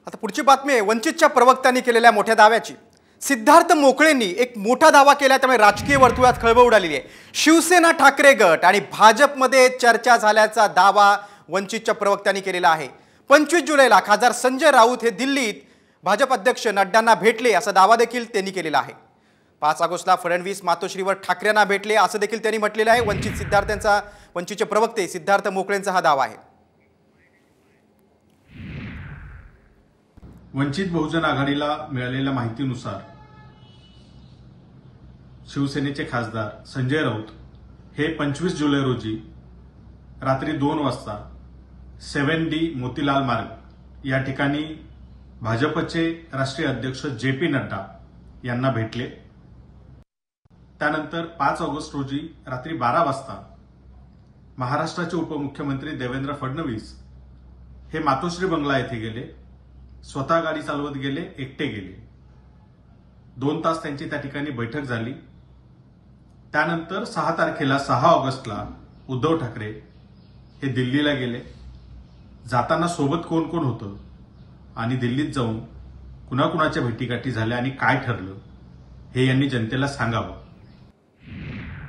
आता पुढची बातमी आहे वंचितच्या प्रवक्त्यांनी केलेल्या मोठ्या दाव्याची। सिद्धार्थ मोकळेंनी एक मोठा दावा केला, त्यामुळे राजकीय वर्तुळात खळबळ उडालेली आहे। शिवसेना ठाकरे गट आणि भाजपमध्ये चर्चा झाल्याचा दावा वंचितच्या प्रवक्त्यांनी केलेला आहे। 25 जुलैला खासदार संजय राऊत हे दिल्लीत भाजप अध्यक्ष नड्डांना भेटले असा दावा देखील त्यांनी केलेला आहे। 5 ऑगस्टला फडणवीस मातोश्रीवर ठाकरेंना भेटले असं देखील त्यांनी म्हटलेलं आहे। वंचितचे प्रवक्ते सिद्धार्थ मोकळेंचा हा दावा आहे। वंचित बहुजन आघाडीला मिळालेल्या माहितीनुसार शिवसेनेचे खासदार संजय राऊत हे 25 जुलै रोजी रात्री 2 वाजता 7D मोतीलाल मार्ग या ठिकाणी भाजपचे राष्ट्रीय अध्यक्ष JP नड्डा यांना भेटले। त्यानंतर 5 ऑगस्ट रोजी रात्री 12 वाजता महाराष्ट्राचे उपमुख्यमंत्री देवेंद्र फडणवीस हे मातोश्री बंगला येथे गेले, स्वतः गाडी चालवत गेले, एकटे गेले। 2 तास त्यांची त्या ठिकाणी बैठक झाली। त्यानंतर 6 तारखेला 6 ऑगस्टला उद्धव ठाकरे हे दिल्लीला गेले। जाताना सोबत कोण कोण होतं आणि दिल्लीत जाऊन कुणाकुणाच्या भेटीगाठी झाल्या आणि काय ठरलं हे यांनी जनतेला सांगावं